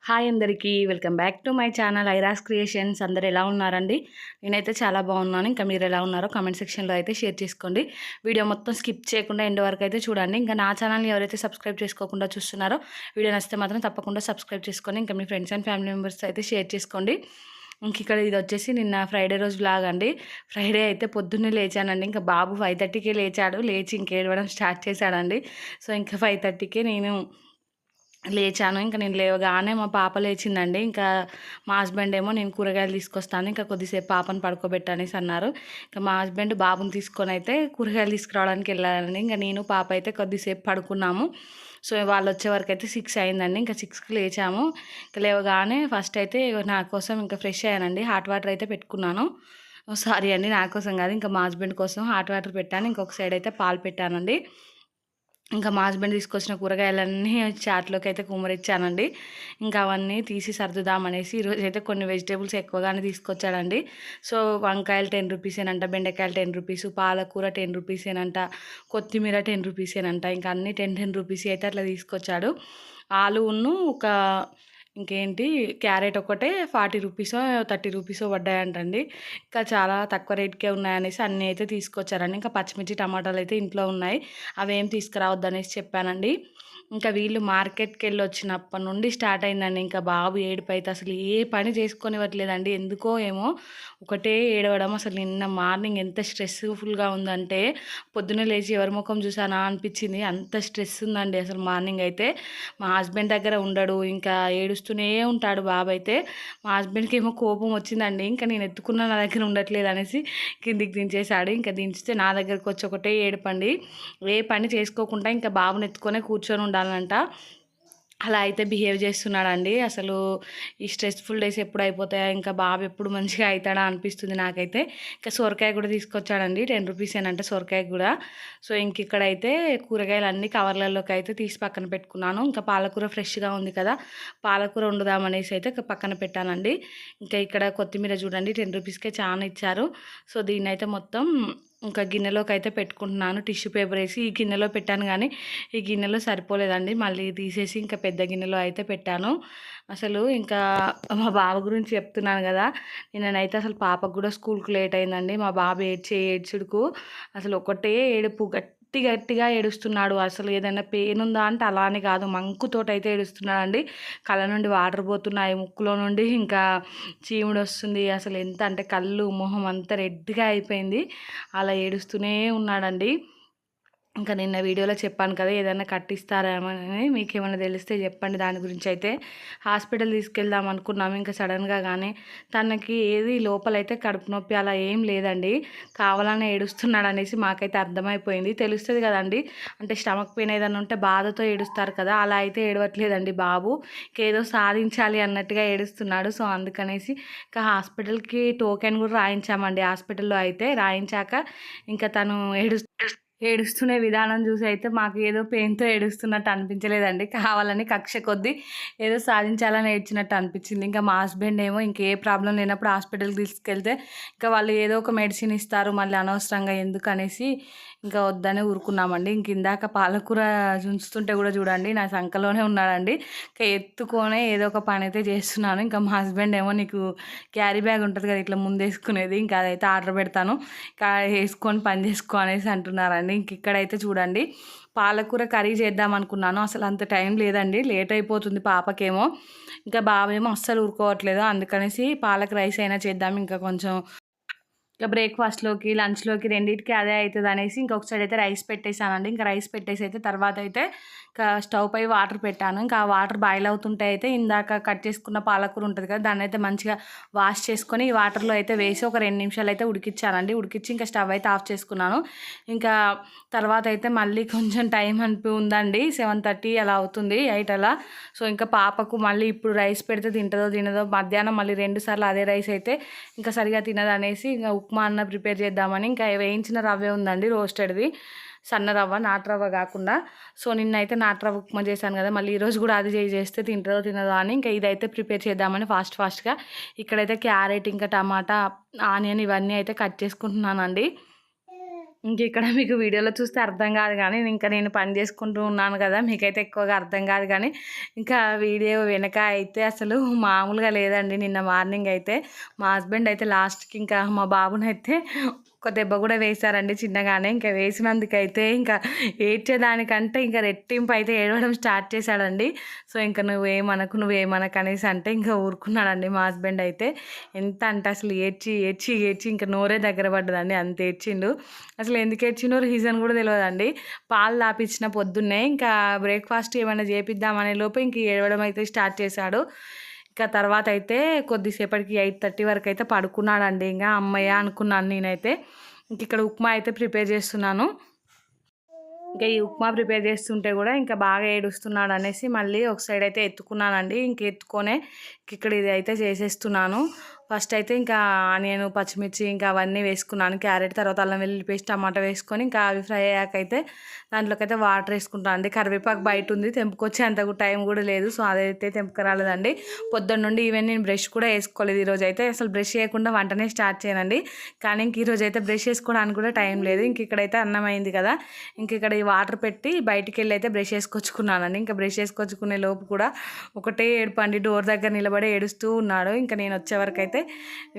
Hi అందరికీ welcome back to my channel Airas creations. అందరు ఎలా ఉన్నారండి? నేనైతే చాలా బాగున్నాను. ఇంకా మీరు ఎలా ఉన్నారో కామెంట్ సెక్షన్లో అయితే షేర్ చేసుకోండి. వీడియో మొత్తం స్కిప్ చేయకుండా ఎండ్ వరకు అయితే చూడండి. ఇంకా నా ఛానల్ని ఎవరైతే సబ్స్క్రైబ్ చేసుకోకుండా చూస్తున్నారో వీడియో నచ్చితే మాత్రం తప్పకుండా సబ్స్క్రైబ్ చేసుకొని ఇంకా మీ ఫ్రెండ్స్ అండ్ ఫ్యామిలీ మెంబర్స్ అయితే షేర్ చేసుకోండి. ఇంక ఇక్కడ ఇది వచ్చేసి నిన్న ఫ్రైడే రోజు వ్లాగ్ అండి. ఫ్రైడే అయితే పొద్దున్నే లేచానండి. ఇంకా బాబు 5:30కే లేచాడు. లేచి ఇంకేడవడం స్టార్ట్ చేశాడండి. సో ఇంకా 5:30కే నేను లేచాను. ఇంకా నేను లేవగానే మా పాప లేచిందండి. ఇంకా మా హస్బెండ్ ఏమో నేను కూరగాయలు తీసుకొస్తాను, ఇంకా కొద్దిసేపు పాపను పడుకోబెట్టనేసి అన్నారు. ఇంకా మా హస్బెండ్ బాబుని తీసుకొని అయితే కూరగాయలు తీసుకురావడానికి వెళ్ళారండి. ఇంకా నేను పాప అయితే కొద్దిసేపు పడుకున్నాము. సో వాళ్ళు వచ్చే వరకు అయితే 6 అయిందండి. ఇంకా 6కి లేచాము. ఇంకా లేవగానే ఫస్ట్ అయితే నా కోసం ఇంకా ఫ్రెష్ అయ్యానండి. హాట్ వాటర్ అయితే పెట్టుకున్నాను. సారీ అండి, నా కోసం కాదు, ఇంకా మా హస్బెండ్ కోసం హాట్ వాటర్ పెట్టాను. ఇంకొక సైడ్ అయితే పాలు పెట్టానండి. ఇంకా మా హస్బెండ్ తీసుకొచ్చిన కూరగాయలన్నీ చాట్లోకి అయితే కుమ్మరిచ్చానండి. ఇంకా అవన్నీ తీసి సర్దుదామనేసి ఈరోజు అయితే కొన్ని వెజిటేబుల్స్ ఎక్కువగానే తీసుకొచ్చాడండి. సో వంకాయలు 10 రూపీసేనంట, బెండకాయలు 10 రూపీస్, పాలకూర 10 రూపీసేనంట, కొత్తిమీర 10 రూపీసేనంట. ఇంకా అన్నీ 10 రూపీస్ అయితే అట్లా తీసుకొచ్చాడు. ఆలును ఒక ఇంకేంటి క్యారెట్ ఒకటే 40 రూపీసో 30 రూపీసో పడ్డాయంటండి. ఇంకా చాలా తక్కువ రేట్కే ఉన్నాయనేసి అన్నీ అయితే తీసుకొచ్చారండి. ఇంకా పచ్చిమిర్చి టమాటాలు అయితే ఇంట్లో ఉన్నాయి, అవేం తీసుకురావద్దనేసి చెప్పానండి. ఇంకా వీళ్ళు మార్కెట్కి వెళ్ళి వచ్చినప్పటి నుండి స్టార్ట్ అయిందండి. ఇంకా బాబు ఏడుపు అయితే అసలు ఏ పని చేసుకొనివ్వట్లేదండి. ఎందుకో ఏమో ఒకటే ఏడవడం. అసలు నిన్న మార్నింగ్ ఎంత స్ట్రెస్ఫుల్గా ఉందంటే పొద్దున్నే లేచి ఎవరి ముఖం చూసానా అనిపించింది. అంత స్ట్రెస్ ఉందండి అసలు మార్నింగ్ అయితే. మా హస్బెండ్ దగ్గర ఉండడు, ఇంకా ఏడుస్తూనే ఉంటాడు బాబు అయితే. మా హస్బెండ్కి ఏమో కోపం వచ్చిందండి. ఇంకా నేను ఎత్తుకున్న నా దగ్గర ఉండట్లేదు అనేసి కిందికి దించేశాడు. ఇంకా దించితే నా దగ్గరకు వచ్చి ఒకటే ఏడుపండి. ఏ పని చేసుకోకుండా ఇంకా బాబుని ఎత్తుకొనే కూర్చొని ఉండాలంట. అలా అయితే బిహేవ్ చేస్తున్నాడండి. అసలు ఈ స్ట్రెస్ఫుల్ డేస్ ఎప్పుడు అయిపోతాయా, ఇంకా బాబు ఎప్పుడు మంచిగా అవుతాడా అనిపిస్తుంది నాకైతే. ఇంకా సొరకాయ కూడా తీసుకొచ్చాడండి, 10 రూపీసేనంటే సొరకాయ కూడా. సో ఇంక ఇక్కడైతే కూరగాయలు అన్నీ కవర్లలోకి అయితే తీసి పక్కన పెట్టుకున్నాను. ఇంకా పాలకూర ఫ్రెష్గా ఉంది కదా, పాలకూర వండుదామనేసి అయితే పక్కన పెట్టానండి. ఇంకా ఇక్కడ కొత్తిమీర చూడండి 10 రూపీస్కే చాలా ఇచ్చారు. సో దీన్ని అయితే మొత్తం ఇంకా గిన్నెలోకి అయితే పెట్టుకుంటున్నాను. టిష్యూ పేపర్ వేసి ఈ గిన్నెలో పెట్టాను, కానీ ఈ గిన్నెలో సరిపోలేదండి. మళ్ళీ తీసేసి ఇంకా పెద్ద గిన్నెలో అయితే పెట్టాను. అసలు ఇంకా మా బాబు గురించి చెప్తున్నాను కదా, నేనైతే అసలు పాపకు కూడా స్కూల్కి లేట్ అయిందండి. మా బాబు ఏడ్చుడుకు అసలు ఒకటే ఏడుపు, గట్టిగా ఏడుస్తున్నాడు. అసలు ఏదైనా పెయిన్ ఉందా అంటే అలానే కాదు, మంకుతోటి అయితే ఏడుస్తున్నాడండి. కళ్ళ నుండి వాటర్ పోతున్నాయి, ముక్కులో నుండి ఇంకా చీముడు వస్తుంది. అసలు ఎంత అంటే కళ్ళు మొహం అంతా రెడ్గా అయిపోయింది. అలా ఏడుస్తూనే ఉన్నాడండి. ఇంకా నిన్న వీడియోలో చెప్పాను కదా, ఏదైనా కట్టిస్తారేమని, మీకు ఏమైనా తెలిస్తే చెప్పండి. దాని గురించి అయితే హాస్పిటల్ తీసుకెళ్దాం అనుకున్నాము. ఇంకా సడన్గా కానీ తనకి ఏది లోపలైతే కడుపు నొప్పి అలా ఏం లేదండి, కావాలనే ఏడుస్తున్నాడు అనేసి మాకైతే అర్థమైపోయింది. తెలుస్తుంది కదండి, అంటే స్టమక్ పెయిన్ ఏదైనా ఉంటే బాధతో ఏడుస్తారు కదా, అలా అయితే ఏడవట్లేదండి బాబు. ఏదో సాధించాలి అన్నట్టుగా ఏడుస్తున్నాడు. సో అందుకనేసి ఇంకా హాస్పిటల్కి టోకెన్ కూడా రాయించామండి. హాస్పిటల్లో అయితే రాయించాక ఇంకా తను ఏడుస్తునే విధానం చూసి అయితే మాకు ఏదో పెయిన్తో ఏడుస్తున్నట్టు అనిపించలేదండి. కావాలని కక్ష కొద్దీ ఏదో సాధించాలని ఏడ్చినట్టు అనిపించింది. ఇంకా మా హస్బెండ్ ఏమో ఇంకే ప్రాబ్లం లేనప్పుడు హాస్పిటల్కి తీసుకెళ్తే ఇంకా వాళ్ళు ఏదో ఒక మెడిసిన్ ఇస్తారు, మళ్ళీ అనవసరంగా ఎందుకు అనేసి ఇంకా వద్దని ఊరుకున్నామండి. ఇంక ఇందాక పాలకూర ఉంచుతుంటే కూడా చూడండి నా సంకలోనే ఉన్నాడండి. ఇంకా ఎత్తుకొనే ఏదో ఒక పని అయితే చేస్తున్నాను. ఇంకా మా హస్బెండ్ ఏమో నీకు క్యారీ బ్యాగ్ ఉంటుంది కదా ఇట్లా ముందేసుకునేది, ఇంకా అదైతే ఆర్డర్ పెడతాను, ఇంకా వేసుకొని పని చేసుకో అనేసి అంటున్నారండి. ఇంక ఇక్కడైతే చూడండి పాలకూర కర్రీ చేద్దాం అనుకున్నాను. అసలు అంత టైం లేదండి, లేట్ అయిపోతుంది పాపకేమో. ఇంకా బాబేమో అస్సలు ఊరుకోవట్లేదు. అందుకనేసి పాలక రైస్ అయినా చేద్దాం, ఇంకా కొంచెం ఇంకా బ్రేక్ఫాస్ట్లోకి లంచ్లోకి రెండింటికి అదే అవుతుంది అనేసి ఇంకొక సైడ్ అయితే రైస్ పెట్టేశానండి. ఇంకా రైస్ పెట్టేసి అయితే తర్వాత అయితే ఇంకా స్టవ్ పై వాటర్ పెట్టాను. ఇంకా ఆ వాటర్ బాయిల్ అవుతుంటే అయితే ఇందాక కట్ చేసుకున్న పాలకూర ఉంటుంది కదా, దాన్ని అయితే మంచిగా వాష్ చేసుకొని ఈ వాటర్లో అయితే వేసి ఒక 2 నిమిషాలు అయితే ఉడికించానండి. ఉడికించి ఇంకా స్టవ్ అయితే ఆఫ్ చేసుకున్నాను. ఇంకా తర్వాత అయితే మళ్ళీ కొంచెం టైం ఉందండి, 7:30 అలా అవుతుంది, 8 అలా. సో ఇంకా పాపకు మళ్ళీ ఇప్పుడు రైస్ పెడితే తింటుందో తినదో, మధ్యాహ్నం మళ్ళీ 2 సార్లు అదే రైస్ అయితే ఇంకా సరిగా తినదు అనేసి ఇంకా ఉప్మా అన్న ప్రిపేర్ చేద్దామని ఇంకా వేయించిన రవ్వే ఉందండి, రోస్టెడ్ది, సన్న రవ్వ, నాటు రవ్వ కాకుండా. సో నిన్నైతే నాటు రవ్వ ఉప్మా చేశాను కదా, మళ్ళీ ఈరోజు కూడా అది చేస్తే తింటుందో తినదో అని ఇంకా ఇదైతే ప్రిపేర్ చేద్దామని ఫాస్ట్గా ఇక్కడైతే క్యారెట్ ఇంకా టమాటా ఆనియన్ ఇవన్నీ అయితే కట్ చేసుకుంటున్నానండి. ఇంక ఇక్కడ మీకు వీడియోలో చూస్తే అర్థం కాదు కానీ ఇంకా నేను పని చేసుకుంటూ ఉన్నాను కదా, మీకైతే ఎక్కువగా అర్థం కాదు కానీ ఇంకా వీడియో వెనక అయితే అసలు మామూలుగా లేదండి. నిన్న మార్నింగ్ అయితే మా హస్బెండ్ అయితే లాస్ట్కి ఇంకా మా బాబునైతే ఒక దెబ్బ కూడా వేశారండి చిన్నగానే. ఇంకా వేసినందుకైతే ఇంకా ఏడ్చేదానికంటే ఇంకా రెట్టింపు అయితే ఏడవడం స్టార్ట్ చేశాడండి. సో ఇంకా నువ్వేమనకు అనేసి అంటే ఇంకా ఊరుకున్నాడండి మా హస్బెండ్ అయితే. ఎంత అంటే అసలు ఏడ్చి ఏడ్చి ఏడ్చి ఇంకా నోరే దగ్గర పడ్డదండి, అంత ఏడ్చిండు. అసలు ఎందుకు ఏడ్చిండో రీజన్ కూడా తెలియదండి. పాలు తాపించిన పొద్దున్నే ఇంకా బ్రేక్ఫాస్ట్ ఏమైనా చేపిద్దామనే లోపు ఇంక ఏడవడం అయితే స్టార్ట్ చేశాడు. ఇంకా తర్వాత అయితే కొద్దిసేపటికి 8:30 వరకు అయితే పడుకున్నాడండి. ఇంకా అమ్మయ్య అనుకున్నాను నేనైతే. ఇంక ఇక్కడ ఉప్మా అయితే ప్రిపేర్ చేస్తున్నాను. ఇంకా ఈ ఉప్మా ప్రిపేర్ చేస్తుంటే కూడా ఇంకా బాగా ఏడుస్తున్నాడు అనేసి మళ్ళీ ఒక సైడ్ అయితే ఎత్తుకున్నానండి. ఇంక ఎత్తుకొనే ఇక్కడ ఇది అయితే చేసేస్తున్నాను. ఫస్ట్ అయితే ఇంకా ఆనియన్, పచ్చిమిర్చి ఇంకా అవన్నీ వేసుకున్నాను. క్యారెట్, తర్వాత అల్లం వెల్లుల్లి పేస్ట్, టమాటా వేసుకొని ఇంకా అవి ఫ్రై అయ్యాక అయితే దాంట్లోకి అయితే వాటర్ వేసుకుంటాను అండి. కరివేపాకు బయట ఉంది, తెంపుకొచ్చి అంత టైం కూడా లేదు. సో అదైతే తెంపుకురాలేదండి. పొద్దున్న నుండి ఈవెన్ నేను బ్రష్ కూడా వేసుకోలేదు. ఈరోజు అయితే అసలు బ్రష్ చేయకుండా వంటనే స్టార్ట్ చేయనండి. కానీ ఇంక ఈరోజు అయితే బ్రష్ వేసుకోవడానికి కూడా టైం లేదు. ఇంక ఇక్కడైతే అన్నం అయింది కదా, ఇంక ఇక్కడ ఈ వాటర్ పెట్టి బయటికి వెళ్ళి అయితే బ్రష్ వేసుకొచ్చుకున్నానండి. ఇంకా బ్రష్ వేసుకొచ్చుకునే లోపు కూడా ఒకటే ఏడుపండి, డోర్ దగ్గర నిలబడి ఏడుస్తూ ఉన్నాడు. ఇంకా నేను వచ్చే వరకు అయితే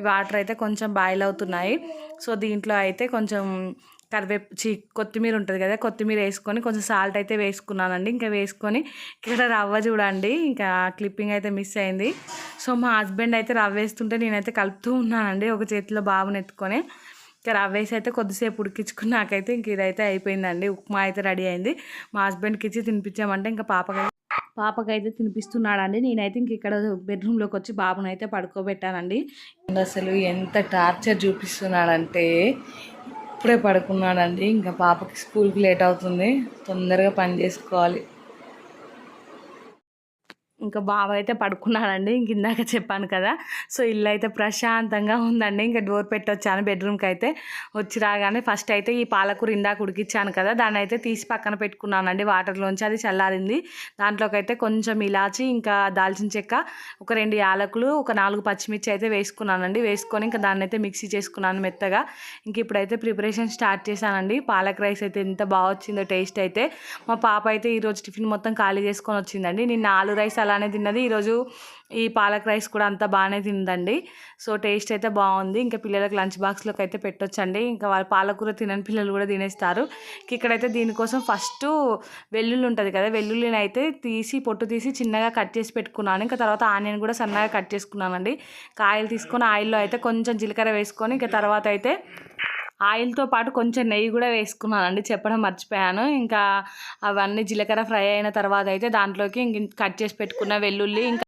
వాటర్ అయితే కొంచెం బాయిల్ అవుతున్నాయి. సో దీంట్లో అయితే కొంచెం కొత్తిమీర ఉంటుంది కదా, కొత్తిమీర వేసుకొని కొంచెం సాల్ట్ అయితే వేసుకున్నానండి. ఇంకా వేసుకొని ఇక్కడ రవ్వ చూడండి, ఇంకా క్లిప్పింగ్ అయితే మిస్ అయింది. సో మా హస్బెండ్ అయితే రవ్వ వేస్తుంటే నేనైతే కలుపుతూ ఉన్నానండి ఒక చేతిలో బాబుని ఎత్తుకొని. ఇంకా రవ్వ వేసి అయితే కొద్దిసేపు ఉడికించుకుని నాకైతే ఇంక ఇదైతే అయిపోయిందండి. ఉప్మా అయితే రెడీ అయింది. మా హస్బెండ్కి ఇచ్చి తినిపించామంటే ఇంకా పాపకైతే తినిపిస్తున్నాడండి. నేనైతే ఇంక ఇక్కడ బెడ్రూమ్లోకి వచ్చి బాబునైతే పడుకోబెట్టానండి. అసలు ఎంత టార్చర్ చూపిస్తున్నాడంటే ఇప్పుడే పడుకున్నాడండి. ఇంకా పాపకి స్కూల్కి లేట్ అవుతుంది, తొందరగా పని చేసుకోవాలి. ఇంకా బావ అయితే పడుకున్నాడండి. ఇంక ఇందాక చెప్పాను కదా, సో ఇల్లు అయితే ప్రశాంతంగా ఉందండి. ఇంకా డోర్ పెట్టొచ్చాను బెడ్రూమ్కి అయితే. వచ్చి రాగానే ఫస్ట్ అయితే ఈ పాలకూర ఇందాక ఉడికిచ్చాను కదా, దాన్ని అయితే తీసి పక్కన పెట్టుకున్నానండి వాటర్లోంచి. అది చల్లారింది. దాంట్లోకి అయితే కొంచెం ఇలాచి, ఇంకా దాల్చిన చెక్క, ఒక 2 యాలకులు, ఒక 4 పచ్చిమిర్చి అయితే వేసుకున్నానండి. వేసుకొని ఇంకా దాన్ని అయితే మిక్సీ చేసుకున్నాను మెత్తగా. ఇంక ఇప్పుడైతే ప్రిపరేషన్ స్టార్ట్ చేశానండి. పాలక్ రైస్ అయితే ఎంత బాగా వచ్చిందో టేస్ట్ అయితే. మా పాప అయితే ఈరోజు టిఫిన్ మొత్తం ఖాళీ చేసుకొని వచ్చిందండి. నిన్న ఆలు రైస్ అలానే తిన్నది, ఈరోజు ఈ పాలక్ రైస్ కూడా అంతా బాగానే తిందండి. సో టేస్ట్ అయితే బాగుంది. ఇంకా పిల్లలకు లంచ్ బాక్స్లోకి అయితే పెట్టొచ్చండి. ఇంకా వాళ్ళు పాలకూర తినని పిల్లలు కూడా తినేస్తారు. ఇక్కడైతే దీనికోసం ఫస్ట్ వెల్లుల్లి ఉంటుంది కదా, వెల్లుల్లిని అయితే పొట్టు తీసి చిన్నగా కట్ చేసి పెట్టుకున్నాను. ఇంకా తర్వాత ఆనియన్ కూడా సన్నగా కట్ చేసుకున్నానండి. కాయలు తీసుకొని ఆయిల్లో అయితే కొంచెం జీలకర్ర వేసుకొని ఇంకా తర్వాత అయితే ఆయిల్తో పాటు కొంచెం నెయ్యి కూడా వేసుకున్నానండి, చెప్పడం మర్చిపోయాను. ఇంకా అవన్నీ జీలకర్ర ఫ్రై అయిన తర్వాత అయితే దాంట్లోకి ఇంక కట్ చేసి పెట్టుకున్న వెల్లుల్లి, ఇంకా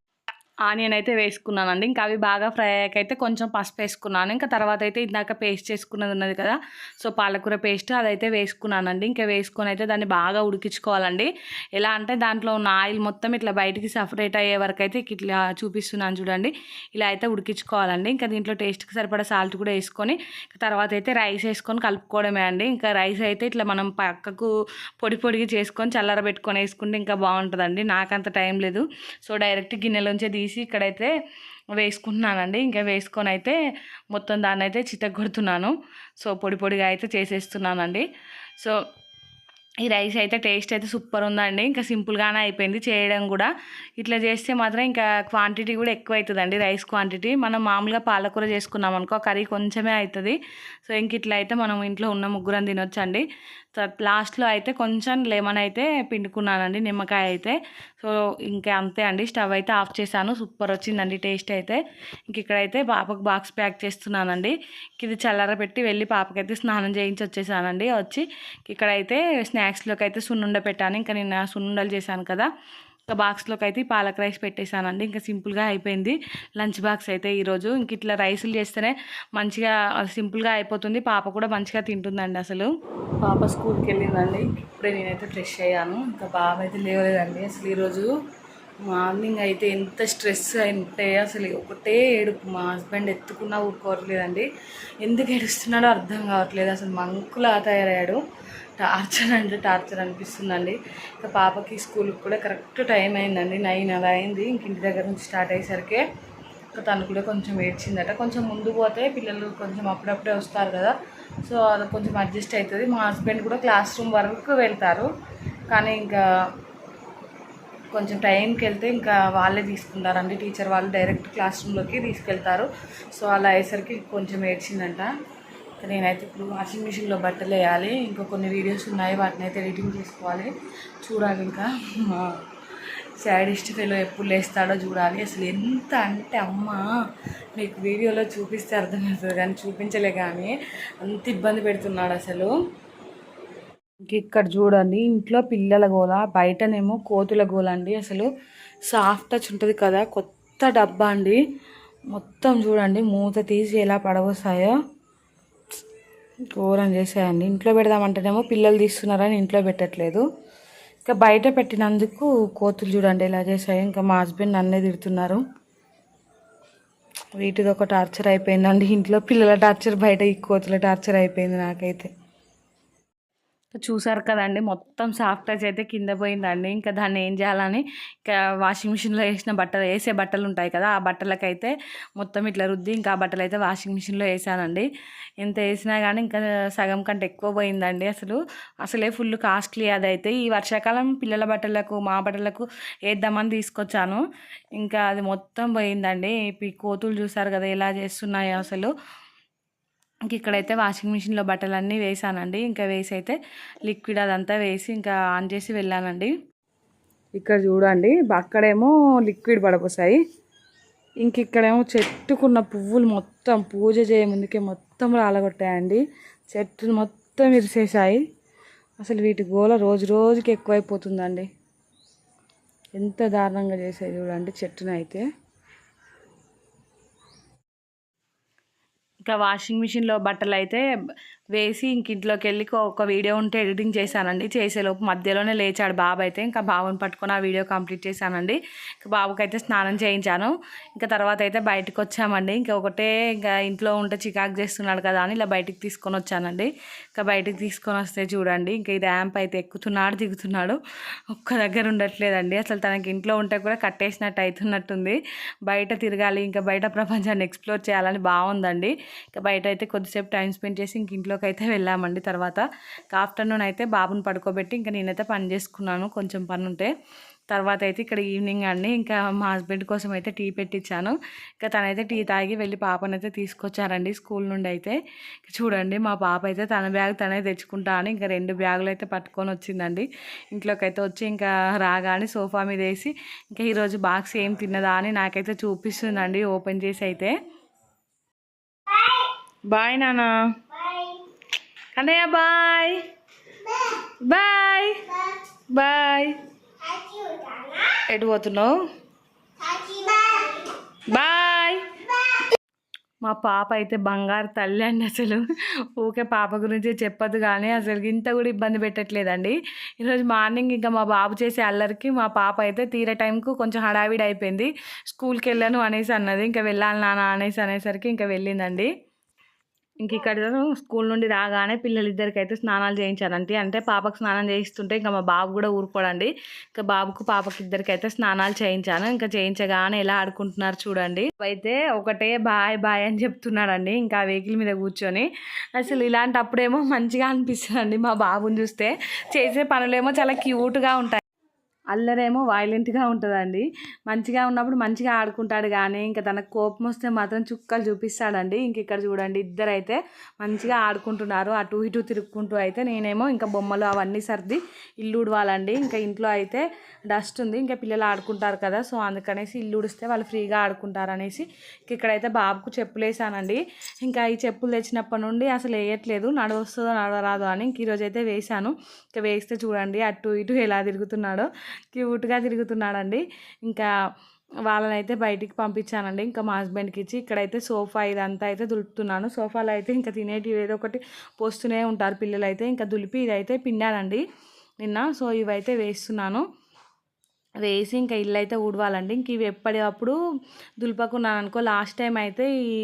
ఆనియన్ అయితే వేసుకున్నానండి. ఇంకా అవి బాగా ఫ్రై అయ్యాకైతే కొంచెం పసుపు వేసుకున్నాను. ఇంకా తర్వాత అయితే ఇందాక పేస్ట్ చేసుకున్నది ఉన్నది కదా, సో పాలకూర పేస్ట్ అదైతే వేసుకున్నానండి. ఇంకా వేసుకొని అయితే దాన్ని బాగా ఉడికించుకోవాలండి. ఎలా అంటే దాంట్లో ఉన్న ఆయిల్ మొత్తం ఇట్లా బయటికి సపరేట్ అయ్యే వరకు అయితే ఇట్లా చూపిస్తున్నాను చూడండి, ఇలా అయితే ఉడికించుకోవాలండి. ఇంకా దీంట్లో టేస్ట్కి సరిపడా సాల్ట్ కూడా వేసుకొని తర్వాత అయితే రైస్ వేసుకొని కలుపుకోవడమే అండి. ఇంకా రైస్ అయితే ఇట్లా మనం పక్కకు పొడిగా చేసుకొని చల్లారబెట్టుకొని వేసుకుంటే ఇంకా బాగుంటుందండి. నాకంత టైం లేదు, సో డైరెక్ట్ గిన్నెలోంచే తీసి ఇక్కడైతే వేసుకుంటున్నానండి. ఇంకా వేసుకొని అయితే మొత్తం దాన్ని అయితే చితగొడుతున్నాను. సో పొడిగా అయితే చేసేస్తున్నానండి. సో ఈ రైస్ అయితే టేస్ట్ అయితే సూపర్ ఉందండి. ఇంకా సింపుల్గానే అయిపోయింది చేయడం కూడా. ఇట్లా చేస్తే మాత్రం ఇంకా క్వాంటిటీ కూడా ఎక్కువ అవుతుందండి, రైస్ క్వాంటిటీ. మనం మామూలుగా పాలకూర చేసుకున్నాం అనుకో కర్రీ కొంచెమే అవుతుంది. సో ఇంక ఇట్లా అయితే మనం ఇంట్లో ఉన్న ముగ్గురం తినొచ్చండి. లాస్ట్లో అయితే కొంచెం లెమన్ అయితే పిండుకున్నానండి, నిమ్మకాయ అయితే. సో ఇంకా అంతే అండి, స్టవ్ అయితే ఆఫ్ చేశాను. సూపర్ వచ్చిందండి టేస్ట్ అయితే. ఇంక ఇక్కడైతే పాపకు బాక్స్ ప్యాక్ చేస్తున్నానండి. ఇది చల్లారబెట్టి వెళ్ళి పాపకైతే స్నానం చేయించి వచ్చేసానండి. వచ్చి ఇక్కడైతే స్నాక్స్లోకి అయితే సున్నుండ పెట్టాను. ఇంకా నేను సున్నుండలు చేశాను కదా, ఇంకా బాక్స్లోకి అయితే పాలక్ రైస్ పెట్టేశానండి. ఇంకా సింపుల్గా అయిపోయింది లంచ్ బాక్స్ అయితే ఈరోజు. ఇంక ఇట్లా రైసులు చేస్తేనే మంచిగా సింపుల్గా అయిపోతుంది, పాప కూడా మంచిగా తింటుందండి. అసలు పాప స్కూల్కి వెళ్ళిందండి. ఇప్పుడే నేనైతే ఫ్రెష్ అయ్యాను. ఇంకా బాబు అయితే లేవలేదండి. అసలు ఈరోజు మార్నింగ్ అయితే ఎంత స్ట్రెస్ అంటే అసలు ఒకటే ఏడుపు. మా హస్బెండ్ ఎత్తుకున్నా ఊరుకోవట్లేదండి. ఎందుకు ఏడుస్తున్నాడో అర్థం కావట్లేదు. అసలు మంకులా తయారయ్యాడు. టార్చర్ అంటే టార్చర్ అనిపిస్తుందండి. ఇంకా పాపకి స్కూల్కి కూడా కరెక్ట్ టైం అయిందండి, 9 అలా అయింది. ఇంక ఇంటి దగ్గర నుంచి స్టార్ట్ అయ్యేసరికి ఇంకా తను కూడా కొంచెం ఏడ్చిందట. కొంచెం ముందు పోతే పిల్లలు కొంచెం అప్పుడప్పుడే వస్తారు కదా, సో అది కొంచెం అడ్జస్ట్ అవుతుంది. మా హస్బెండ్ కూడా క్లాస్ రూమ్ వరకు వెళ్తారు, కానీ ఇంకా కొంచెం టైంకి వెళ్తే ఇంకా వాళ్ళే తీసుకుంటారండి, టీచర్ వాళ్ళు డైరెక్ట్ క్లాస్ రూమ్లోకి తీసుకెళ్తారు. సో అలా అయ్యేసరికి కొంచెం ఏడ్చిందంట. నేనైతే ఇప్పుడు వాషింగ్ మిషన్లో బట్టలు వేయాలి. ఇంకా కొన్ని వీడియోస్ ఉన్నాయి, వాటిని అయితే ఎడిటింగ్ చేసుకోవాలి. చూడాలి ఇంకా మా సాడిస్ట్ ఫెలో ఎప్పుడు లేస్తాడో చూడాలి. అసలు ఎంత అంటే అమ్మ మీకు వీడియోలో చూపిస్తే అర్థమవుతుంది కానీ చూపించలే, కానీ అంత ఇబ్బంది పెడుతున్నాడు అసలు. ఇక్కడ చూడండి, ఇంట్లో పిల్లల గోల, బయటనేమో కోతుల గోల అండి. అసలు సాఫ్ట్ టచ్ ఉంటుంది కదా, కొత్త డబ్బా అండి. మొత్తం చూడండి మూత తీసి ఎలా పడవస్తాయో, ఘోరం చేసాయండి. ఇంట్లో పెడదామంటేనేమో పిల్లలు తీస్తున్నారని ఇంట్లో పెట్టట్లేదు. ఇంకా బయట పెట్టినందుకు కోతులు చూడండి ఎలా చేసాయో. ఇంకా మా హస్బెండ్ నన్నే తిడుతున్నారు. వీటిది ఒక టార్చర్ అయిపోయిందండి ఇంట్లో. పిల్లల టార్చర్, బయట ఈ కోతుల టార్చర్ అయిపోయింది నాకైతే. చూసారు కదండి, మొత్తం సాఫ్ట్ టచ్ అయితే కింద పోయిందండి. ఇంకా దాన్ని ఏం చేయాలని ఇంకా వాషింగ్ మిషన్లో వేసే బట్టలు ఉంటాయి కదా, ఆ బట్టలకైతే మొత్తం ఇట్లా రుద్ది ఇంకా ఆ బట్టలు అయితే వాషింగ్ మిషన్లో వేసానండి. ఎంత వేసినా కానీ ఇంకా సగం కంటే ఎక్కువ పోయిందండి. అసలే ఫుల్ కాస్ట్లీ అదైతే. ఈ వర్షాకాలం పిల్లల బట్టలకు మా బట్టలకు వేద్దామని తీసుకొచ్చాను, ఇంకా అది మొత్తం పోయిందండి. ఈ కోతులు చూసారు కదా ఎలా చేస్తున్నాయో అసలు. ఇంక ఇక్కడైతే వాషింగ్ మిషన్లో బట్టలన్నీ వేసానండి. ఇంకా వేసి అయితే లిక్విడ్ అదంతా వేసి ఇంకా ఆన్ చేసి వెళ్ళానండి. ఇక్కడ చూడండి, అక్కడేమో లిక్విడ్ పడపోసాయి, ఇంక ఇక్కడేమో చెట్టుకున్న పువ్వులు మొత్తం పూజ చేయముందుకే మొత్తం రాలగొట్టాయండి. చెట్టును మొత్తం విరిసేసాయి. అసలు వీటి గోల రోజు రోజుకి ఎక్కువైపోతుందండి. ఎంత దారుణంగా చేసాయి చూడండి చెట్టునైతే. ఇంకా వాషింగ్ మిషన్లో బట్టలు అయితే వేసి ఇంక ఇంట్లోకి వెళ్ళి ఒక వీడియో ఉంటే ఎడిటింగ్ చేశానండి. చేసేలోపు మధ్యలోనే లేచాడు బాబు అయితే. ఇంకా బాబుని పట్టుకొని ఆ వీడియో కంప్లీట్ చేశానండి. ఇంకా బాబుకి అయితే స్నానం చేయించాను. ఇంకా తర్వాత అయితే బయటకు వచ్చామండి. ఇంకా ఇంట్లో ఉంటే చికాకు చేస్తున్నాడు కదా అని ఇలా బయటికి తీసుకొని వచ్చానండి. ఇంకా బయటికి తీసుకొని వస్తే చూడండి, ఇంకా ఈ ర్యాంప్ అయితే ఎక్కుతున్నాడు దిగుతున్నాడు, ఒక్క దగ్గర ఉండట్లేదండి. అసలు తనకి ఇంట్లో ఉంటే కూడా కట్టేసినట్టు అవుతున్నట్టుంది. బయట తిరగాలి, ఇంకా బయట ప్రపంచాన్ని ఎక్స్ప్లోర్ చేయాలని బాగుందండి. ఇంకా బయట అయితే కొద్దిసేపు టైం స్పెండ్ చేసి ఇంక ఇంట్లోకి అయితే వెళ్ళామండి. తర్వాత ఆఫ్టర్నూన్ అయితే బాబుని పడుకోబెట్టి ఇంకా నేనైతే పని చేసుకున్నాను, కొంచెం పని ఉంటే. తర్వాత అయితే ఇక్కడ ఈవినింగ్ అండి, ఇంకా మా హస్బెండ్ కోసం అయితే టీ పెట్టించాను. ఇంకా తనైతే టీ తాగి వెళ్ళి పాపనైతే తీసుకొచ్చారండి స్కూల్ నుండి అయితే. చూడండి మా పాప అయితే తన బ్యాగ్ తనే తెచ్చుకుంటా అని ఇంకా 2 బ్యాగులు అయితే పట్టుకొని వచ్చిందండి. ఇంట్లోకి అయితే వచ్చి ఇంకా రాగానే సోఫా మీద వేసి ఇంకా ఈరోజు బాక్స్ ఏం తిన్నదా అని నాకైతే చూపిస్తుందండి ఓపెన్ చేసి అయితే. బాయ్ నాన్న, కన్నయ్య బాయ్ బాయ్ బాయ్. ఎటు పోతున్నావు? బాయ్. మా పాప అయితే బంగారు తల్లి అండి. అసలు ఊకే పాప గురించి చెప్పదు కానీ అసలు ఇంత కూడా ఇబ్బంది పెట్టట్లేదండి. ఈరోజు మార్నింగ్ ఇంకా మా బాబు చేసే అల్లరికి మా పాప అయితే తీరే టైంకు కొంచెం హడావిడి అయిపోయింది. స్కూల్కి వెళ్ళాను అనేసి అన్నది. ఇంకా వెళ్ళాలి నాన్న అనేసరికి ఇంకా వెళ్ళిందండి. ఇంక ఇక్కడ స్కూల్ నుండి రాగానే పిల్లలిద్దరికైతే స్నానాలు చేయించానంటే, అంటే పాపకు స్నానం చేయిస్తుంటే ఇంకా మా బాబు కూడా ఊరుకోడండి. ఇంకా బాబుకు పాపకి ఇద్దరికైతే స్నానాలు చేయించాను. ఇంకా చేయించగానే ఎలా ఆడుకుంటున్నారు చూడండి. అయితే ఒకటే బాయ్ బాయ్ అని చెప్తున్నాడండి ఇంకా ఆ వెహికల్ మీద కూర్చొని. అసలు ఇలాంటప్పుడేమో మంచిగా అనిపిస్తుందండి మా బాబుని చూస్తే. చేసే పనులేమో చాలా క్యూట్గా ఉంటాయి, అల్లరేమో వైలెంట్గా ఉంటుందండి. మంచిగా ఉన్నప్పుడు మంచిగా ఆడుకుంటాడు, కానీ ఇంకా తనకు కోపం వస్తే మాత్రం చుక్కలు చూపిస్తాడండి. ఇంక ఇక్కడ చూడండి ఇద్దరైతే మంచిగా ఆడుకుంటున్నారు అటు ఇటు తిరుక్కుంటూ. అయితే నేనేమో ఇంకా బొమ్మలు అవన్నీ సర్ది ఇల్లు ఉడవాలండి. ఇంకా ఇంట్లో అయితే డస్ట్ ఉంది, ఇంకా పిల్లలు ఆడుకుంటారు కదా, సో అందుకనేసి ఇల్లు ఉడిస్తే వాళ్ళు ఫ్రీగా ఆడుకుంటారు అనేసి ఇక్కడైతే బాబుకు చెప్పులు వేసానండి. ఇంకా ఈ చెప్పులు తెచ్చినప్పటి నుండి అసలు వేయట్లేదు, నడవస్తుందో నడవరాదో అని. ఇంక ఈరోజు అయితే వేసాను. ఇంకా వేస్తే చూడండి అటు ఇటు ఎలా తిరుగుతున్నాడో, క్యూట్గా తిరుగుతున్నాడండి. ఇంకా వాళ్ళని అయితే బయటికి పంపించానండి ఇంకా మా హస్బెండ్కి ఇచ్చి. ఇక్కడైతే సోఫా ఇదంతా అయితే దులుపుతున్నాను. సోఫాలో అయితే ఇంకా తినేటివి ఏదో ఒకటి పోస్తూనే ఉంటారు పిల్లలు అయితే. ఇంకా దులిపి ఇదైతే పిండానండి నిన్న, సో ఇవైతే వేస్తున్నాను. వేసి ఇంకా ఇల్లు అయితే ఊడవాలండి. ఇంక ఇవి ఎప్పటికప్పుడు దులపకున్నాను అనుకో, లాస్ట్ టైం అయితే ఈ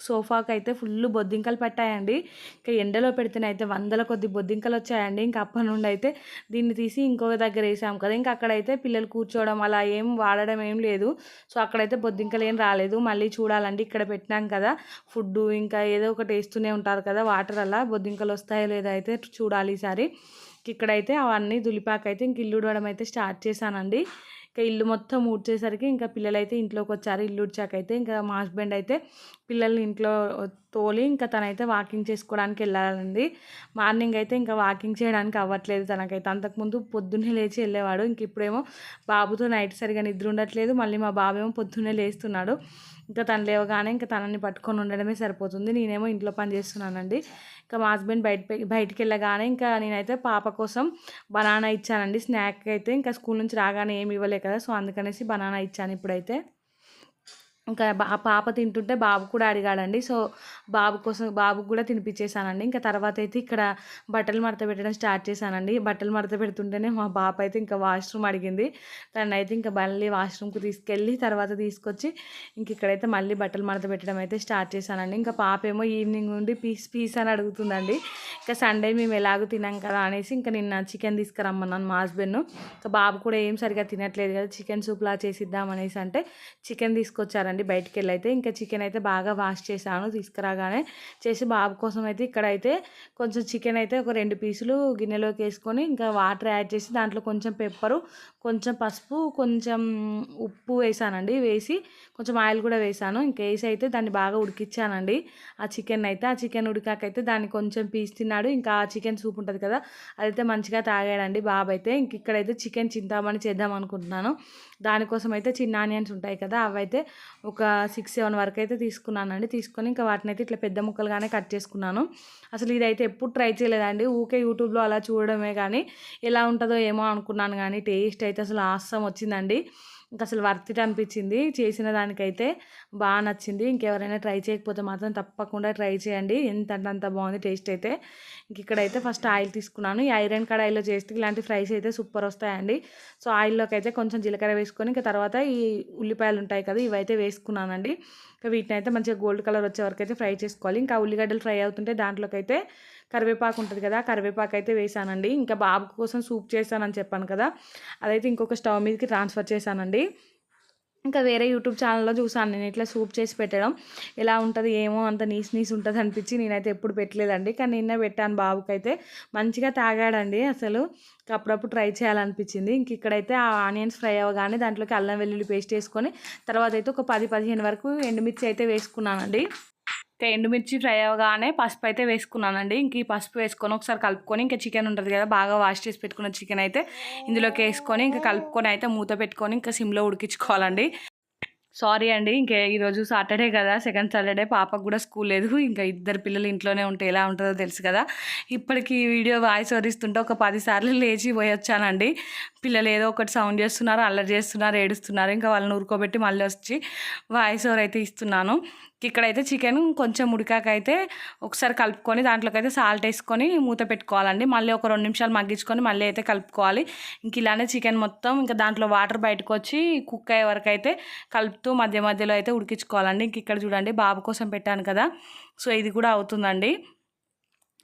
సోఫాకైతే ఫుల్ బొద్దింకలు పట్టాయండి. ఇంకా ఎండలో పెడితేనైతే వందల కొద్ది బొద్దింకలు వచ్చాయండి. ఇంక అప్పటి నుండి అయితే దీన్ని తీసి ఇంకొక దగ్గర వేసాం కదా, ఇంకా అక్కడైతే పిల్లలు కూర్చోవడం అలా ఏం వాడడం ఏం లేదు. సో అక్కడైతే బొద్దింకలు ఏం రాలేదు. మళ్ళీ చూడాలండి, ఇక్కడ పెట్టినాం కదా ఫుడ్డు, ఇంకా ఏదో ఒకటి వేస్తూనే ఉంటారు కదా వాటర్, అలా బొద్దింకలు వస్తాయో లేదో అయితే చూడాలి ఈసారి. ఇక్కడైతే అవన్నీ దులిపాకైతే ఇంక ఇల్లు ఉడవడం అయితే స్టార్ట్ చేశానండి. ఇంకా ఇల్లు మొత్తం ఊడ్చేసరికి ఇంకా పిల్లలైతే ఇంట్లోకి వచ్చారు. ఇల్లు ఊడ్చాకైతే ఇంకా మా హస్బెండ్ అయితే పిల్లల్ని ఇంట్లో తోలి ఇంకా తనైతే వాకింగ్ చేసుకోవడానికి వెళ్ళాలండి. మార్నింగ్ అయితే ఇంకా వాకింగ్ చేయడానికి అవ్వట్లేదు తనకైతే. అంతకుముందు పొద్దున్నే లేచి వెళ్ళేవాడు. ఇంక ఇప్పుడేమో బాబుతో నైట్ సరిగా నిద్ర ఉండట్లేదు. మళ్ళీ మా బాబు ఏమో పొద్దున్నే లేస్తున్నాడు. ఇంకా తను లేవగానే ఇంకా తనని పట్టుకొని ఉండడమే సరిపోతుంది. నేనేమో ఇంట్లో పని చేస్తున్నానండి. ఇంకా మా హస్బెండ్ బయటికి వెళ్ళగానే ఇంకా నేనైతే పాప కోసం బనానా ఇచ్చానండి స్నాక్ అయితే. ఇంకా స్కూల్ నుంచి రాగానే ఏమి ఇవ్వలే కదా, సో అందుకనేసి బనానా ఇచ్చాను ఇప్పుడైతే. ఇంకా పాప తింటుంటే బాబు కూడా అడిగాడండి. సో బాబుకు కూడా తినిపించేసానండి. ఇంకా తర్వాత అయితే ఇక్కడ బట్టలు మడత పెట్టడం స్టార్ట్ చేశానండి. బట్టలు మడత పెడుతుంటేనే మా పాప అయితే ఇంకా వాష్రూమ్ అడిగింది. తనైతే ఇంకా మళ్ళీ వాష్రూమ్కి తీసుకెళ్ళి తర్వాత తీసుకొచ్చి ఇంక ఇక్కడైతే మళ్ళీ బట్టలు మడత పెట్టడం అయితే స్టార్ట్ చేశానండి. ఇంకా పాప ఏమో ఈవినింగ్ నుండి పీస్ అని అడుగుతుందండి. ఇంకా సండే మేము ఎలాగో తినాం కదా అనేసి ఇంకా నిన్న చికెన్ తీసుకురమ్మన్నాను మా హస్బెండ్ను. ఇంకా బాబు కూడా ఏం సరిగా తినట్లేదు కదా, చికెన్ సూప్లా చేసిద్దాం అనేసి అంటే చికెన్ తీసుకొచ్చారండి బయటికి వెళ్ళి అయితే. ఇంకా చికెన్ అయితే బాగా వాష్ చేశాను తీసుకురాగానే చేసి బాబు కోసం అయితే. ఇక్కడైతే కొంచెం చికెన్ అయితే ఒక 2 పీసులు గిన్నెలోకి వేసుకొని ఇంకా వాటర్ యాడ్ చేసి దాంట్లో కొంచెం పెప్పరు, కొంచెం పసుపు, కొంచెం ఉప్పు వేసానండి. వేసి కొంచెం ఆయిల్ కూడా వేసాను. ఇంకా వేసి అయితే దాన్ని బాగా ఉడికిచ్చానండి ఆ చికెన్ అయితే. ఆ చికెన్ ఉడికాకైతే దాన్ని కొంచెం పీస్ తిన్నాడు. ఇంకా ఆ చికెన్ సూప్ ఉంటుంది కదా అదైతే మంచిగా తాగాడండి బాబు అయితే. ఇంక ఇక్కడైతే చికెన్ చింతామణి చేద్దాం అనుకుంటున్నాను. దానికోసం అయితే చిన్న ఆనియన్స్ ఉంటాయి కదా, అవైతే ఒక 6-7 వరకు అయితే తీసుకున్నానండి. తీసుకొని ఇంకా వాటిని అయితే ఇట్లా పెద్ద ముక్కలుగానే కట్ చేసుకున్నాను. అసలు ఇదైతే ఎప్పుడు ట్రై చేయలేదండి, ఊకే యూట్యూబ్లో అలా చూడడమే. కానీ ఎలా ఉంటుందో ఏమో అనుకున్నాను, కానీ టేస్ట్ అయితే అసలు ఆసమ్ వచ్చిందండి. ఇంకా అసలు వర్త్ ఇట్ అనిపించింది. చేసిన దానికైతే బాగా నచ్చింది. ఇంకెవరైనా ట్రై చేయకపోతే మాత్రం తప్పకుండా ట్రై చేయండి, అంత బాగుంది టేస్ట్ అయితే. ఇంక ఇక్కడైతే ఫస్ట్ ఆయిల్ తీసుకున్నాను. ఈ ఐరన్ కడాయిలో చేస్తే ఇలాంటి ఫ్రైస్ అయితే సూపర్ వస్తాయండి. సో ఆయిల్లోకి అయితే కొంచెం జీలకర్ర వేసుకొని ఇంకా తర్వాత ఈ ఉల్లిపాయలు ఉంటాయి కదా ఇవైతే వేసుకున్నానండి. ఇంకా వీటిని అయితే మంచిగా గోల్డ్ కలర్ వచ్చే వరకు అయితే ఫ్రై చేసుకోవాలి. ఇంకా ఉల్లిగడ్డలు ఫ్రై అవుతుంటే దాంట్లోకి అయితే కరివేపాకు ఉంటుంది కదా, కరివేపాకు అయితే వేసానండి. ఇంకా బాబు కోసం సూప్ చేశానని చెప్పాను కదా, అదైతే ఇంకొక స్టవ్ మీదకి ట్రాన్స్ఫర్ చేశానండి. ఇంకా వేరే యూట్యూబ్ ఛానల్లో చూసాను నేను ఇట్లా సూప్ చేసి పెట్టడం. ఎలా ఉంటుంది ఏమో, అంత నీస్ ఉంటుంది అనిపించి నేనైతే ఎప్పుడు పెట్టలేదండి. కానీ నిన్న పెట్టాను బాబుకైతే, మంచిగా తాగాడండి అసలు. అప్పుడప్పుడు ట్రై చేయాలనిపించింది. ఇంక ఇక్కడైతే ఆ ఆనియన్స్ ఫ్రై అవ్వగానే దాంట్లోకి అల్లం వెల్లుల్లి పేస్ట్ వేసుకొని తర్వాత అయితే ఒక 10-15 వరకు ఎండుమిర్చి అయితే వేసుకున్నానండి. ఇంకా ఎండుమిర్చి ఫ్రై అవ్వగానే పసుపు అయితే వేసుకున్నానండి. ఇంక ఈ పసుపు వేసుకొని ఒకసారి కలుపుకొని ఇంకా చికెన్ ఉంటుంది కదా బాగా వాష్ చేసి పెట్టుకున్న చికెన్ అయితే ఇందులోకి వేసుకొని ఇంకా కలుపుకొని అయితే మూత పెట్టుకొని ఇంకా సిమ్లో ఉడికించుకోవాలండి. సారీ అండి, ఇంకా ఈరోజు సాటర్డే కదా, సెకండ్ సాటర్డే, పాపకు కూడా స్కూల్ లేదు. ఇంకా ఇద్దరు పిల్లలు ఇంట్లోనే ఉంటే ఎలా ఉంటుందో తెలుసు కదా. ఇప్పటికి వీడియో వాయిస్ వరిస్తుంటే ఒక 10 సార్లు లేచి పోయి వచ్చానండి. పిల్లలు ఏదో ఒకటి సౌండ్ చేస్తున్నారు, అల్లరి చేస్తున్నారు, ఏడుస్తున్నారు. ఇంకా వాళ్ళని ఊరుకోబెట్టి మళ్ళీ వచ్చి వాయిస్ ఓవర్ అయితే ఇస్తున్నాను. ఇక్కడైతే చికెన్ కొంచెం ఉడికాకైతే ఒకసారి కలుపుకొని దాంట్లోకి అయితే సాల్ట్ వేసుకొని మూత పెట్టుకోవాలండి. మళ్ళీ ఒక 2 నిమిషాలు మగ్గించుకొని మళ్ళీ అయితే కలుపుకోవాలి. ఇంక ఇలానే చికెన్ మొత్తం ఇంకా దాంట్లో వాటర్ బయటకు వచ్చి కుక్ అయ్యే వరకు అయితే కలుపుతూ మధ్య మధ్యలో అయితే ఉడికించుకోవాలండి. ఇంక ఇక్కడ చూడండి బాబు కోసం పెట్టాను కదా, సో ఇది కూడా అవుతుందండి.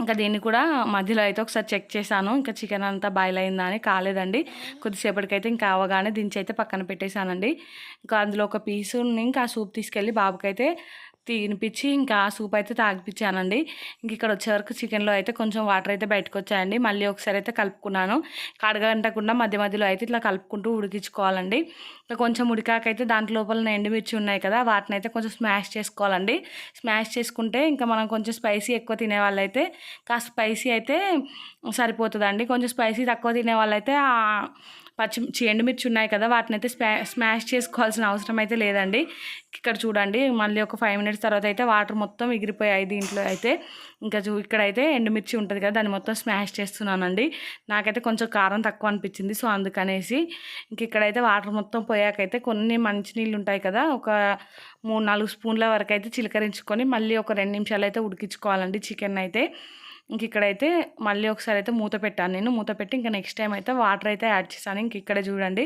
ఇంకా దీన్ని కూడా మధ్యలో అయితే ఒకసారి చెక్ చేశాను. ఇంకా చికెన్ అంతా బాయిల్ అయిందా అని, కాలేదండి. కొద్దిసేపటికైతే ఇంకా అవగానే దించి అయితే పక్కన పెట్టేశానండి. ఇంకా అందులో ఒక పీసుని ఇంకా ఆ సూప్ తీసుకెళ్ళి బాబుకైతే తినిపించి ఇంకా ఆ సూప్ అయితే తాగిపించానండి. ఇంక ఇక్కడ వచ్చేవరకు చికెన్లో అయితే కొంచెం వాటర్ అయితే బయటకు వచ్చాయండి. మళ్ళీ ఒకసారి అయితే కలుపుకున్నాను. కడగంటకుండా మధ్య మధ్యలో అయితే ఇట్లా కలుపుకుంటూ ఉడికించుకోవాలండి. ఇంకా కొంచెం ఉడికాకైతే దాంట్లో లోపల ఎండుమిర్చి ఉన్నాయి కదా వాటిని అయితే కొంచెం స్మాష్ చేసుకోవాలండి. స్మాష్ చేసుకుంటే ఇంకా మనం కొంచెం స్పైసీ ఎక్కువ తినే వాళ్ళైతే కాస్త స్పైసీ అయితే సరిపోతుందండి. కొంచెం స్పైసీ తక్కువ తినే వాళ్ళైతే ఎండుమిర్చి ఉన్నాయి కదా వాటిని అయితే స్మాష్ చేసుకోవాల్సిన అవసరం అయితే లేదండి. ఇక్కడ చూడండి మళ్ళీ ఒక 5 మినిట్స్ తర్వాత అయితే వాటర్ మొత్తం ఎగిరిపోయాయి దీంట్లో అయితే. ఇంకా ఇక్కడైతే ఎండుమిర్చి ఉంటుంది కదా దాన్ని మొత్తం స్మాష్ చేస్తున్నానండి. నాకైతే కొంచెం కారం తక్కువ అనిపించింది, సో అందుకనేసి. ఇంక ఇక్కడైతే వాటర్ మొత్తం పోయాకైతే కొన్ని మంచినీళ్ళు ఉంటాయి కదా, ఒక 3-4 స్పూన్ల వరకు అయితే చిలకరించుకొని మళ్ళీ ఒక 2 నిమిషాలు అయితే ఉడికించుకోవాలండి చికెన్ అయితే. ఇంక ఇక్కడైతే మళ్ళీ ఒకసారి అయితే మూత పెట్టాను నేను. మూత పెట్టి ఇంకా నెక్స్ట్ టైం అయితే వాటర్ అయితే యాడ్ చేశాను. ఇంక ఇక్కడ చూడండి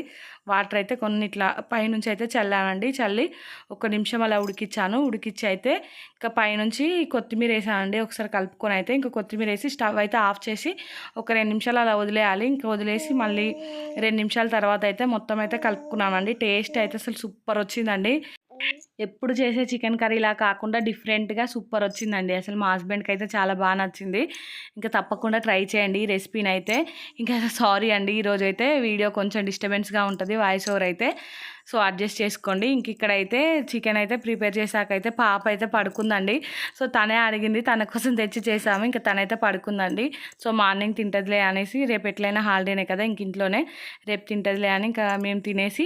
వాటర్ అయితే కొన్ని ఇట్లా పైనుంచి అయితే చల్లానండి. చల్లి 1 నిమిషం అలా ఉడికిచ్చాను. ఉడికిచ్చి అయితే ఇంకా పైనుంచి కొత్తిమీర వేసానండి. ఒకసారి కలుపుకొని అయితే ఇంకా కొత్తిమీర వేసి స్టవ్ అయితే ఆఫ్ చేసి ఒక 2 నిమిషాలు అలా వదిలేయాలి. ఇంకా వదిలేసి మళ్ళీ 2 నిమిషాల తర్వాత అయితే మొత్తం అయితే కలుపుకున్నానండి. టేస్ట్ అయితే అసలు సూపర్ వచ్చిందండి. ఎప్పుడు చేసే చికెన్ కర్రీలా కాకుండా డిఫరెంట్‌గా సూపర్ వచ్చిందండి. అసలు మా హస్బెండ్‌కి అయితే చాలా బాగా నచ్చింది. ఇంకా తప్పకుండా ట్రై చేయండి ఈ రెసిపీనైతే. ఇంకా సారీ అండి ఈరోజైతే వీడియో కొంచెం డిస్టర్బెన్స్‌గా ఉంటది వాయిస్ ఓవర్ అయితే. సో, అడ్జస్ట్ చేసుకోండి. ఇంక ఇక్కడైతే చికెన్ అయితే ప్రిపేర్ చేశాకైతే పాప అయితే పడుకుందండి. సో, తనే అడిగింది. తన కోసం తెచ్చి చేశాము. ఇంక తనైతే పడుకుందండి. సో, మార్నింగ్ తింటదిలే అనేసి రేపు ఎట్లైనా హాలిడేనే కదా ఇంక ఇంట్లోనే. రేపు తింటదిలే అని ఇంకా మేము తినేసి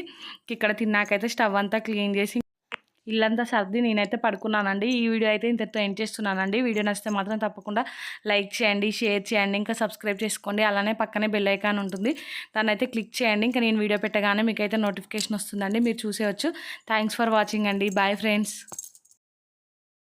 ఇక్కడ తిన్నాకైతే స్టవ్ అంతా క్లీన్ చేసి ఇల్లంతా సర్ది నేనైతే పడుకున్నానండి. ఈ వీడియో అయితే ఇంతటితో ఎండ్ చేస్తున్నానండి. వీడియో నచ్చితే మాత్రం తప్పకుండా లైక్ చేయండి, షేర్ చేయండి, ఇంకా సబ్స్క్రైబ్ చేసుకోండి. అలానే పక్కనే బెల్ ఐకాన్ ఉంటుంది. దాన్నైతే క్లిక్ చేయండి. ఇంకా నేను వీడియో పెట్టగానే మీకైతే నోటిఫికేషన్ వస్తుందండి. మీరు చూసేయచ్చు. థ్యాంక్స్ ఫర్ వాచింగ్ అండి. Bye friends.